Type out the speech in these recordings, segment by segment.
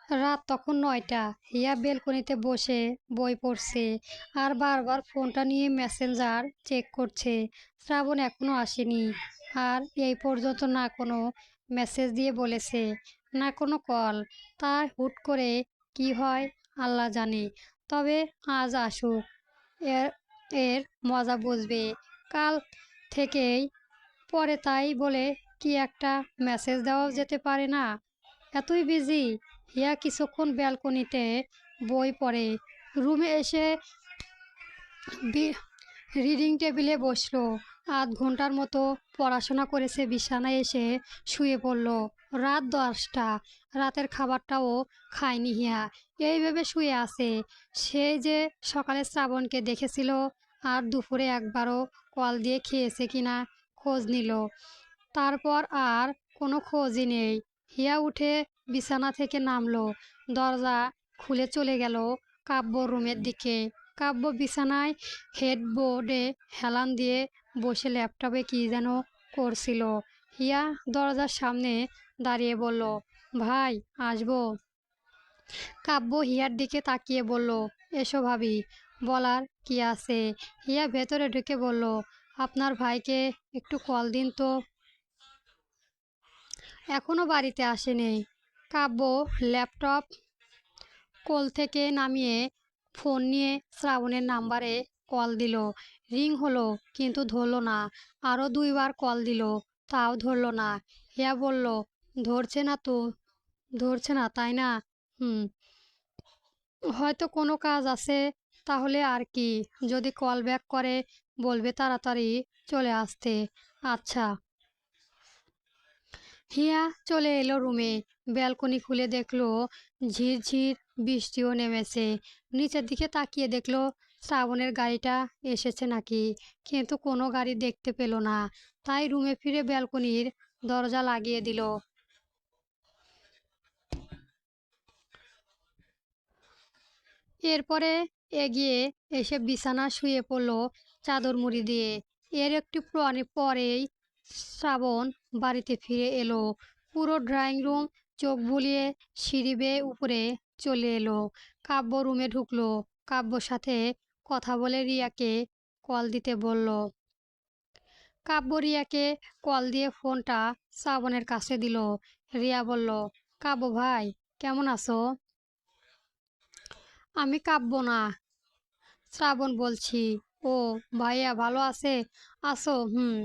রাত তখন ৯টা। হিয়া বেলকনিতে বসে বই পড়ছে আর বারবার ফোনটা নিয়ে মেসেঞ্জার চেক করছে। শ্রাবণ এখনো আসেনি। আর এই পর্যন্ত না কোনো মেসেজ দিয়ে বলেছে, না কোনো কল। তাই হুট করে কি হয় আল্লাহ জানে। তবে আজ আসুক, এর এর মজা বুঝবে কাল থেকেই। পরে তাই বলে কি একটা মেসেজ দেওয়াও যেতে পারে না? এতই বিজি। হিয়া কিছুক্ষণ ব্যালকনিতে বই পড়ে। রুমে এসে রিডিং টেবিলে বসলো। আধ ঘন্টার মতো পড়াশোনা করেছে, বিছানায় এসে শুয়ে পড়ল। রাত 10টা। রাতের খাবারটাও খায়নি হিয়া। এই ভেবে শুয়ে আছে সে যে সকালে শ্রাবণকে দেখেছিল আর দুপুরে একবারও কল দিয়ে খেয়েছে কিনা খোঁজ নিল। তারপর আর কোনো খোঁজই নেই। হিয়া উঠে বিছানা থেকে নামলো। দরজা খুলে চলে গেল কাব্য রুমের দিকে। কাব্য বিছানায় হেডবোর্ডে হেলান দিয়ে বসে ল্যাপটপে কি যেন করছিল। হিয়া দরজার সামনে দাঁড়িয়ে বলল, ভাই আসবো? কাব্য হিয়ার দিকে তাকিয়ে বলল, এসো ভাবি, বলার কি আছে? হিয়া ভেতরে ঢুকে বলল, আপনার ভাইকে একটু কল দিন তো, এখনো বাড়িতে আসেনি। কাব্য ল্যাপটপ কোল থেকে নামিয়ে ফোন নিয়ে শ্রাবণের নাম্বারে কল দিল। রিং হলো কিন্তু ধরল না। আরও 2বার কল দিল, তাও ধরল না। হিয়া বলল, ধরছে না তো? ধরছে না তাই না? হুম, হয়তো কোনো কাজ আছে। তাহলে আর কি, যদি কল ব্যাক করে বলবে তাড়াতাড়ি চলে আসতে। আচ্ছা। হিয়া চলে এলো রুমে। ব্যালকনি খুলে দেখলো ঝিরঝির বৃষ্টিও নেমেছে। নিচের দিকে তাকিয়ে দেখলো শ্রাবণের গাড়িটা এসেছে নাকি, কিন্তু কোনো গাড়ি দেখতে পেল না। তাই রুমে ফিরে ব্যালকনির দরজা লাগিয়ে দিল। এরপরে এগিয়ে এসে বিছানা শুয়ে পড়ল চাদর মুড়ি দিয়ে। এর একটু পরেই শ্রাবণ বাড়িতে ফিরে এলো। পুরো ড্রয়িং রুম চোখ বুলিয়ে সিঁড়ি বেয়ে উপরে চলে এলো। কাব্য রুমে ঢুকলো। কাব্যর সাথে কথা বলে রিয়াকে কল দিতে বলল। কাব্য রিয়াকে কল দিয়ে ফোনটা শ্রাবণের কাছে দিল। রিয়া বলল, কাব্য ভাই কেমন আছো? আমি কাব্য না, শ্রাবণ বলছি। ও ভাইয়া ভালো আছে? আছো? হুম।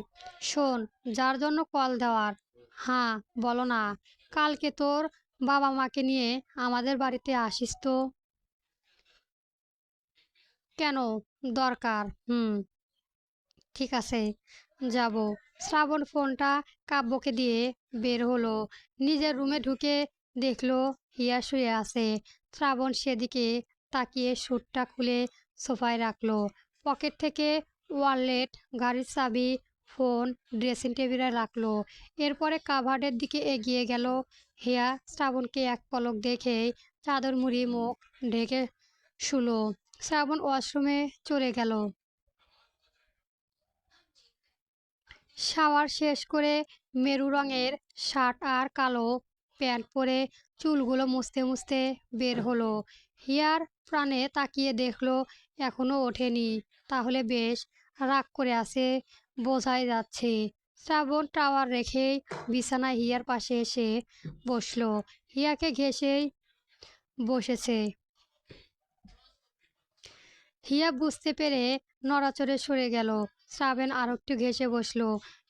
শোন, যার জন্য কল দেওয়ার। হ্যাঁ বলো না। কালকে তোর বাবা মাকে নিয়ে আমাদের বাড়িতে আসিস তো? কেন? দরকার। হুম, ঠিক আছে, যাব। শ্রাবণ ফোনটা কাব্যকে দিয়ে বের হলো। নিজের রুমে ঢুকে দেখলো হিয়া শুয়ে আছে। শ্রাবণ সেদিকে তাকিয়ে স্যুটটা খুলে সোফায় রাখলো। পকেট থেকে ওয়ালেট, গাড়ির চাবি, ফোন ড্রেসিং টেবিলে রাখলো। এরপরে কাভার্ডের দিকে এগিয়ে গেল। হিয়া শ্রাবণকে এক পলক দেখেই চাদর মুড়ি মুখ ঢেকে শুলো। শ্রাবণ ওয়াশরুমে চলে গেল। শাওয়ার শেষ করে মেরু রঙের শার্ট আর কালো প্যান্ট পরে চুলগুলো মুছতে মুছতে বের হলো। হিয়ার প্রাণে তাকিয়ে দেখলো এখনো ওঠেনি। তাহলে বেশ রাগ করে আছে বোঝাই যাচ্ছে। শ্রাবণ টাওয়ার রেখেই বিছানায় হিয়ার পাশে এসে বসলো। হিয়াকে ঘেঁষেই বসেছে। হিয়া বুঝতে পেরে নড়াচড়ে সরে গেল। শ্রাবণ আর একটু ঘেঁষে বসলো।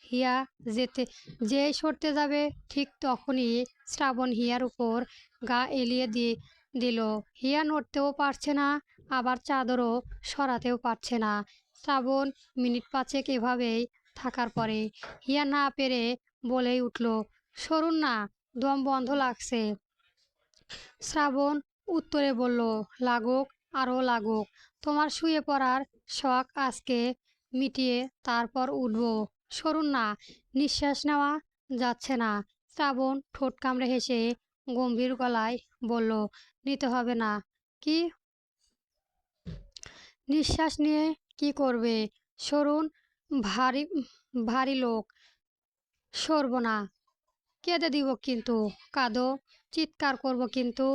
হিয়া যেতে যেই সরতে যাবে ঠিক তখনই শ্রাবণ হিয়ার উপর গা এলিয়ে দিয়ে দিল। হিয়া নড়তেও পারছে না, আবার চাদরও সরাতেও পারছে না। শ্রাবণ মিনিট 5 এভাবেই থাকার পরে হিয়া না পেরে বলেই উঠল, সরুন না, দম বন্ধ লাগছে। শ্রাবণ উত্তরে বলল, লাগুক, আরও লাগুক। তোমার শুয়ে পড়ার শখ আজকে মিটিয়ে তারপর উঠব। সরুন না, নিঃশ্বাস নেওয়া যাচ্ছে না। শ্রাবণ ঠোঁট কামড়ে হেসে গম্ভীর গলায় বলল, নিতে হবে না। কি? নিঃশ্বাস নিয়ে কি করবে? সরুন। ভারী ভারী লোক। সরব না। কেঁদে দিব কিন্তু। কাঁদো, চিৎকার করব কিন্তু।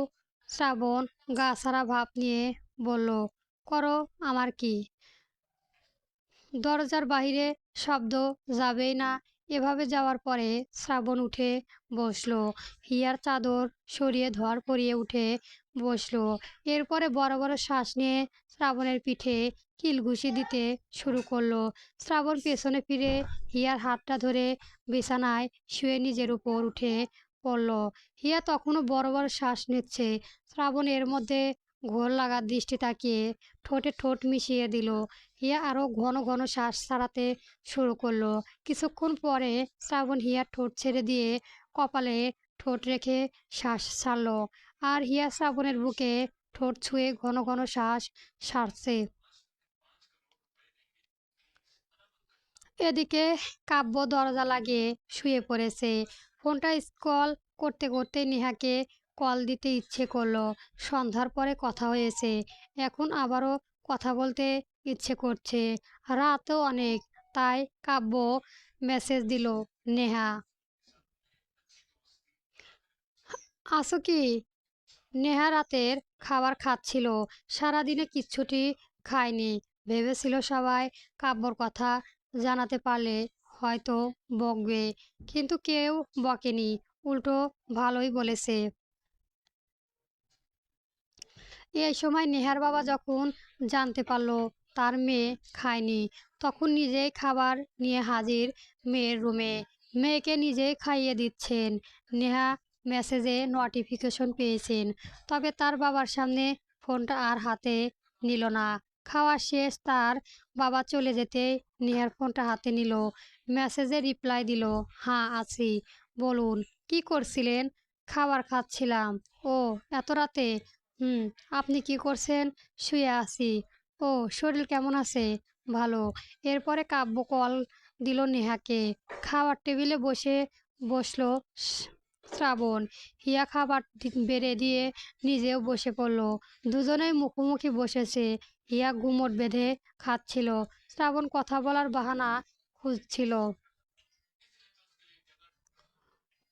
শ্রাবণ গা ছাড়া ভাব নিয়ে বলল, করো, আমার কি। দরজার বাহিরে শব্দ যাবেই না। এভাবে যাওয়ার পরে শ্রাবণ উঠে বসলো। হিয়ার চাদর সরিয়ে ধর পরিয়ে উঠে বসলো। এরপরে বড় বড় শ্বাস নিয়ে শ্রাবণের পিঠে কিলঘুষি দিতে শুরু করলো। শ্রাবণ পেছনে ফিরে হিয়ার হাতটা ধরে বিছানায় শুয়ে নিজের উপর উঠে পড়ল। হিয়া তখনও বড় বড় শ্বাস নিচ্ছে। শ্রাবণ এর মধ্যে ঘোর লাগা দৃষ্টি তাকিয়ে ঠোঁটে ঠোঁট মিশিয়ে দিল। হিয়া আরো ঘন ঘন শ্বাস ছাড়াতে শুরু করলো। কিছুক্ষণ পরে শ্রাবণ হিয়ার ঠোঁট ছেড়ে দিয়ে কপালে ঠোঁট রেখে শ্বাস ছাড়লো। আর হিয়া শ্রাবণের বুকে ঠোঁট ছুঁয়ে ঘন ঘন শ্বাস ছাড়ছে। এদিকে কাব্য দরজা লাগিয়ে শুয়ে পড়েছে। ফোনটা স্ক্রল করতে করতে নেহাকে কল দিতে ইচ্ছে করলো। সন্ধ্যার পরে কথা হয়েছে, এখন আবারও কথা বলতে ইচ্ছে করছে। রাতও অনেক, তাই কাব্য মেসেজ দিল, নেহা আসো কি। নেহা রাতের খাবার খাচ্ছিল, সারাদিনে কিচ্ছুটি খায়নি। ভেবেছিল সবাই কাব্যর কথা জানাতে পারলে হয়তো বকবে, কিন্তু কেউ বকেনি, উল্টো ভালোই বলেছে। এই সময় নেহার বাবা যখন জানতে পারলো তার মেয়ে খায়নি, তখন নিজেই খাবার নিয়ে হাজির মেয়ের রুমে। মেয়েকে নিজেই খাইয়ে দিচ্ছেন। নেহা মেসেজে নোটিফিকেশন পেয়েছেন, তবে তার বাবার সামনে ফোনটা আর হাতে নিল না। খাওয়া শেষ, তার বাবা চলে যেতে নেহার ফোনটা হাতে নিল। মেসেজে রিপ্লাই দিল, হ্যাঁ আছি, বলুন কি করছিলেন। খাবার খাচ্ছিলাম। ও, এত রাতে? হুম। আপনি কি করছেন? শুয়ে আছি। ও, শরীর কেমন আছে? ভালো। এরপরে কাব্য কল দিল নেহাকে। খাবার টেবিলে বসলো শ্রাবণ। হিয়া খাবার বেড়ে দিয়ে নিজেও বসে পড়ল। দুজনেই মুখোমুখি বসেছে। হিয়া গুমট বেঁধে খাচ্ছিল, শ্রাবণ কথা বলার বাহানা খুঁজছিল।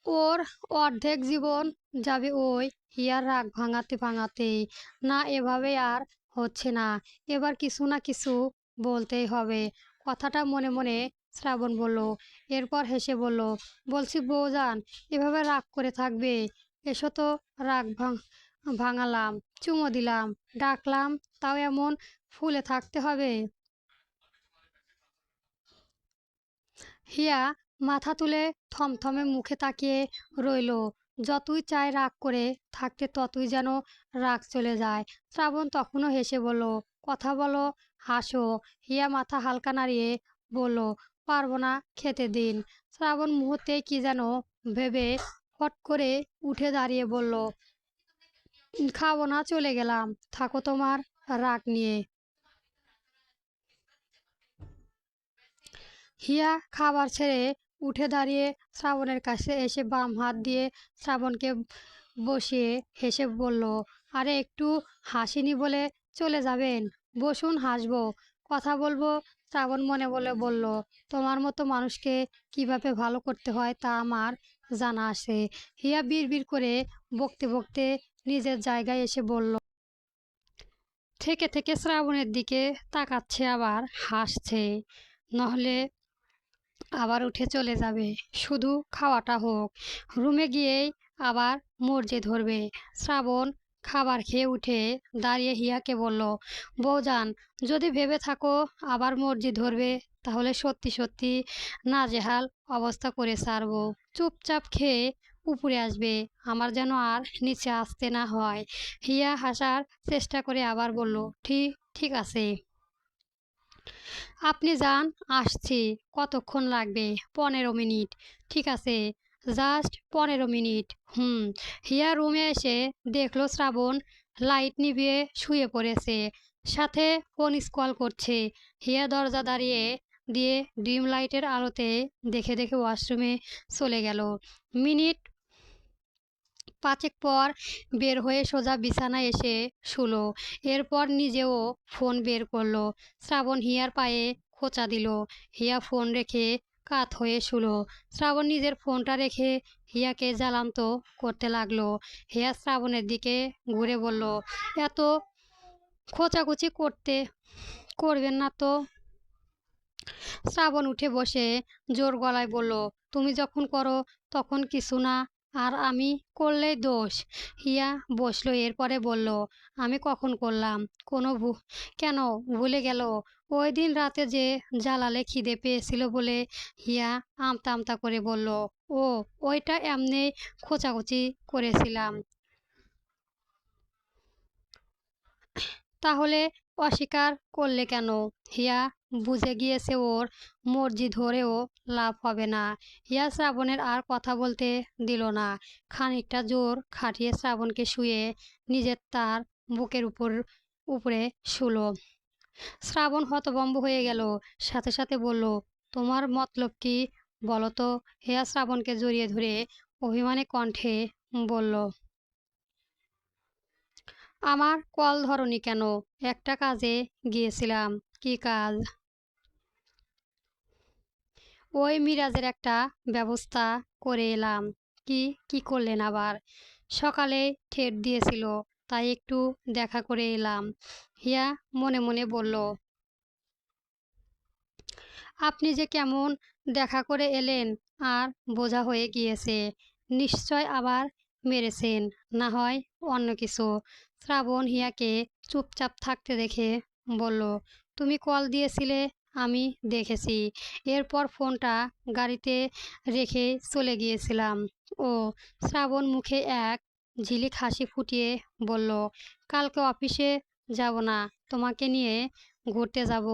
ওর অর্ধেক জীবন যাবে ওই হিয়ার রাগ ভাঙাতে ভাঙাতেই। না, এভাবে আর হচ্ছে না, এবার কিছু না কিছু বলতেই হবে। কথাটা মনে মনে শ্রাবণ বলল। এরপর হেসে বলল, বলছি বউজান, এভাবে রাগ করে থাকবে? এসো তো, রাগ ভাঙালাম, চুমো দিলাম, ডাকলাম, তাও এমন ফুলে থাকতে হবে? হিয়া মাথা তুলে থমথমে মুখে তাকিয়ে রইল। যতই চায় রাগ করে থাকতে, ততই যেন রাগ চলে যায়। শ্রাবণ তখনও হেসে বলল, কথা বলো, হাসো। হিয়া মাথা হালকা নাড়িয়ে বলল, পারবো না, খেতে দিন। শ্রাবণ মুহূর্তে কি যেন ভেবে ফট করে উঠে দাঁড়িয়ে বলল, খাবো না, চলে গেলাম, থাকো তোমার রাগ নিয়ে। হিয়া খাবার ছেড়ে উঠে দাঁড়িয়ে শ্রাবণের কাছে এসে বাম হাত দিয়ে শ্রাবণকে বসিয়ে হেসে বলল, আরে একটু হাসিনি বলে চলে যাবেন? বসুন, হাসবো, কথা বলবো। শ্রাবণ মনে বলে বলল, তোমার মতো মানুষকে কিভাবে ভালো করতে হয় তা আমার জানা আছে। হিয়া বিড়বিড় করে বকতে বকতে নিজের জায়গায় এসে বলল, থেকে থেকে শ্রাবণের দিকে তাকাচ্ছে, আবার হাসছে, নহলে আবার উঠে চলে যাবে। শুধু খাওয়াটা হোক। রুমে গিয়েই আবার মর্জি ধরবে। শ্রাবণ খাবার খেয়ে উঠে দাঁড়িয়ে হিয়াকে বলল, বউজান, যদি ভেবে থাকো আবার মর্জি ধরবে, তাহলে সত্যি সত্যি নাজেহাল অবস্থা করে ছাড়বো। চুপচাপ খেয়ে উপরে আসবে, আমার যেন আর নিচে আসতে না হয়। হিয়া হাসার চেষ্টা করে আবার বলল, ঠিক ঠিক আছে, আপনি যান, আসছি। কতক্ষণ লাগবে? 15 মিনিট। ঠিক আছে, জাস্ট 15 মিনিট। হুম। হিয়া রুমে এসে দেখলো শ্রাবণ লাইট নিভিয়ে শুয়ে পড়েছে, সাথে ফোন স্ক্রল করছে। হিয়া দরজা দাঁড়িয়ে দিয়ে ডিম লাইটের আলোতে দেখে দেখে ওয়াশরুমে চলে গেল। মিনিট 5 পর বের হয়ে সোজা বিছানায় এসে শুলো। এরপর নিজেও ফোন বের করলো। শ্রাবণ হিয়ার পায়ে খোঁচা দিল। হিয়া ফোন রেখে কাত হয়ে শুলো। শ্রাবণ নিজের ফোনটা রেখে হিয়াকে জ্বালান্ত করতে লাগলো। হিয়া শ্রাবণের দিকে ঘুরে বলল, এত খোঁচাখুচি করবেন না তো। শ্রাবণ উঠে বসে জোর গলায় বলল, তুমি যখন করো তখন কিছু না, আর আমি করলেই দোষ। হিয়া বসলো, এরপরে বলল, আমি কখন করলাম? কেন ভুলে গেল? ওই দিন রাতে যে জালালে খিদে পেয়েছিল বলে? হিয়া আমতা আমতা করে বলল, ও, ওইটা এমনি খোঁচাখুচি করেছিলাম। তাহলে অস্বীকার করলে কেন? হিয়া বুঝে গিয়েছে ওর মর্জি ধরেও লাভ হবে না। হিয়া শ্রাবণের আর কথা বলতে দিল না। খানিকটা জোর খাটিয়ে শ্রাবণকে শুয়ে নিজের তার বুকের উপরে শুলো। শ্রাবণ হতভম্ব হয়ে গেল, সাথে সাথে বলল, তোমার মতলব কি বলো তো? হিয়া শ্রাবণকে জড়িয়ে ধরে অভিমানী কণ্ঠে বলল, আমার কল ধরনি কেন? একটা কাজে গিয়েছিলাম। কি কাজ? ওই মিরাজের একটা ব্যবস্থা করে এলাম। কি কি করলেন আবার? সকালে ঠেট দিয়েছিল, তাই একটু দেখা করে এলাম। হিয়া মনে মনে বলল, আপনি যে কেমন দেখা করে এলেন আর বোঝা হয়ে গিয়েছে। নিশ্চয় আবার মেরেছেন, না হয় অন্য কিছু। শ্রাবণ হিয়াকে চুপচাপ থাকতে দেখে বলল, তুমি কল দিয়েছিলে, আমি দেখেছি। এরপর ফোনটা গাড়িতে রেখে চলে গিয়েছিলাম। ও। শ্রাবণ মুখে এক ঝিলিক হাসি ফুটিয়ে বলল, কালকে অফিসে যাব না, তোমাকে নিয়ে ঘুরতে যাব।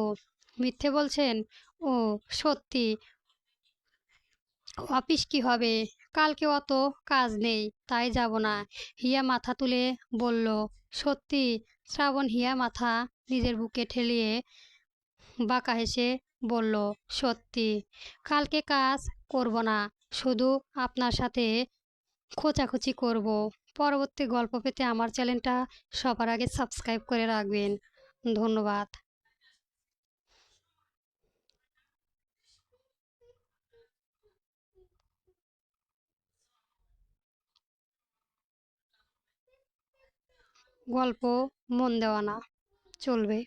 মিথ্যে বলছেন? ও, সত্যি। অফিস কি হবে? কালকে অত কাজ নেই, তাই যাব না। হিয়া মাথা তুলে বলল, সত্যি? শ্রাবণ হিয়া মাথা নিজের বুকে ঠেলিয়ে বাঁকা হেসে বলল, সত্যি। কালকে কাজ করব না, শুধু আপনার সাথে খোঁচাখুচি করব। পরবর্তী গল্প পেতে আমার চ্যানেলটা সবার আগে সাবস্ক্রাইব করে রাখবেন। ধন্যবাদ। গল্প মন দেওয়া না, চলবে।